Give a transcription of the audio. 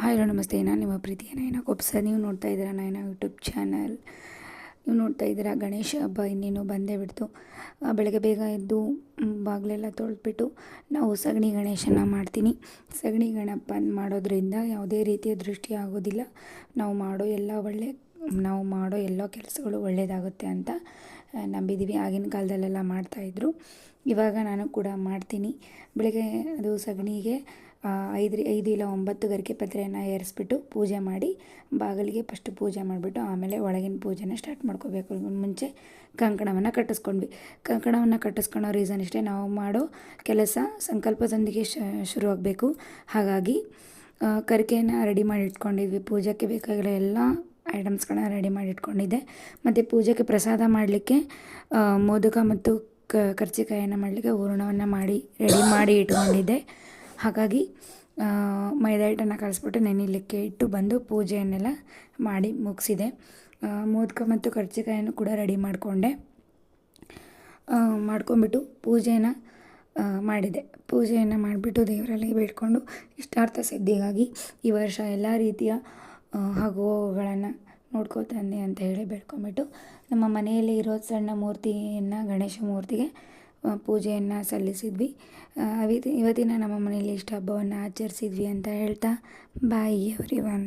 Hi hello ನಮಸ್ತೆ. ನಾನು ನಿಮ್ಮ ಪ್ರೀತಿಯ ನಯನ ಕೊಪ್ಸ. ನೀವು ನೋಡ್ತಾ ಇದ್ದೀರಾ ನಯನ ಯೂಟ್ಯೂಬ್ ಚಾನಲ್. ನೀವು ನೋಡ್ತಾ ಇದ್ದೀರಾ ಗಣೇಶ ಹಬ್ಬ ಇನ್ನೇನು ಬಂದೇ ಬಿಡ್ತು. ಬೆಳಗ್ಗೆ ಬೇಗ ಎದ್ದು ಬಾಗಿಲೆಲ್ಲ ತೊಳೆದ್ಬಿಟ್ಟು ನಾವು ಸಗಣಿ ಗಣೇಶನ ಮಾಡ್ತೀನಿ. ಸಗಣಿ ಗಣಪನ ಮಾಡೋದ್ರಿಂದ ಯಾವುದೇ ರೀತಿಯ ದೃಷ್ಟಿ ಆಗೋದಿಲ್ಲ. ನಾವು ಮಾಡೋ ಎಲ್ಲ ಕೆಲಸಗಳು ಒಳ್ಳೆಯದಾಗುತ್ತೆ ಅಂತ ನಂಬಿದ್ದೀವಿ. ಆಗಿನ ಕಾಲದಲ್ಲೆಲ್ಲ ಮಾಡ್ತಾಯಿದ್ರು, ಇವಾಗ ನಾನು ಕೂಡ ಮಾಡ್ತೀನಿ. ಬೆಳಗ್ಗೆ ಅದು ಸಗಣಿಗೆ 5 ಇಲ್ಲ 9 ಗರಿಕೆ ಪತ್ರೆಯನ್ನು ಏರಿಸ್ಬಿಟ್ಟು ಪೂಜೆ ಮಾಡಿ, ಬಾಗಿಲಿಗೆ ಫಸ್ಟು ಪೂಜೆ ಮಾಡಿಬಿಟ್ಟು ಆಮೇಲೆ ಒಳಗಿನ ಪೂಜೆನ ಸ್ಟಾರ್ಟ್ ಮಾಡ್ಕೋಬೇಕು. ಮುಂಚೆ ಕಂಕಣವನ್ನು ಕಟ್ಟಿಸ್ಕೊಂಡ್ವಿ. ಕಂಕಣವನ್ನು ಕಟ್ಟಿಸ್ಕೊಳ್ಳೋ ರೀಸನ್ ಇಷ್ಟೇ, ನಾವು ಮಾಡೋ ಕೆಲಸ ಸಂಕಲ್ಪದೊಂದಿಗೆ ಶುರುವಾಗಬೇಕು. ಹಾಗಾಗಿ ಕರಿಕೆಯನ್ನು ರೆಡಿ ಮಾಡಿ ಇಟ್ಕೊಂಡಿದ್ವಿ. ಪೂಜೆಗೆ ಬೇಕಾಗಿರೋ ಎಲ್ಲ ಐಟಮ್ಸ್ಗಳನ್ನ ರೆಡಿ ಮಾಡಿ ಇಟ್ಕೊಂಡಿದ್ದೆ. ಮತ್ತು ಪೂಜೆಗೆ ಪ್ರಸಾದ ಮಾಡಲಿಕ್ಕೆ ಮೋದಕ ಮತ್ತು ಕರ್ಜಿಕಾಯನ್ನು ಮಾಡಲಿಕ್ಕೆ ಹೂರಣವನ್ನು ರೆಡಿ ಮಾಡಿ ಇಟ್ಕೊಂಡಿದ್ದೆ. ಹಾಗಾಗಿ ಮೈದಾ ಹಿಟ್ಟನ್ನು ಕಲಿಸ್ಬಿಟ್ಟು ನೆನೆಯಲಿಕ್ಕೆ ಇಟ್ಟು ಬಂದು ಪೂಜೆಯನ್ನೆಲ್ಲ ಮಾಡಿ ಮುಗಿಸಿದೆ. ಮೋದಕ ಮತ್ತು ಕರ್ಜಿಕಾಯನ್ನು ಕೂಡ ರೆಡಿ ಮಾಡ್ಕೊಂಬಿಟ್ಟು ಪೂಜೆನ ಮಾಡಿದೆ. ಪೂಜೆಯನ್ನು ಮಾಡಿಬಿಟ್ಟು ದೇವರಲ್ಲಿ ಬೇಡ್ಕೊಂಡು ಇಷ್ಟಾರ್ಥ ಸಿದ್ಧಿಗಾಗಿ ಈ ವರ್ಷ ಎಲ್ಲ ರೀತಿಯ ಆಗುವವುಗಳನ್ನು ನೋಡ್ಕೊತಾನೆ ಅಂತ ಹೇಳಿ ಬೇಡ್ಕೊಂಬಿಟ್ಟು ನಮ್ಮ ಮನೆಯಲ್ಲಿ ಇರೋ ಸಣ್ಣ ಮೂರ್ತಿಯನ್ನು, ಗಣೇಶ ಮೂರ್ತಿಗೆ ಪೂಜೆಯನ್ನು ಸಲ್ಲಿಸಿದ್ವಿ. ಇವತ್ತಿನ ನಮ್ಮ ಮನೆಯಲ್ಲಿ ಇಷ್ಟ ಹಬ್ಬವನ್ನು ಆಚರಿಸಿದ್ವಿ ಅಂತ ಹೇಳ್ತಾ ಬಾಯ್ ಎವ್ರಿವನ್.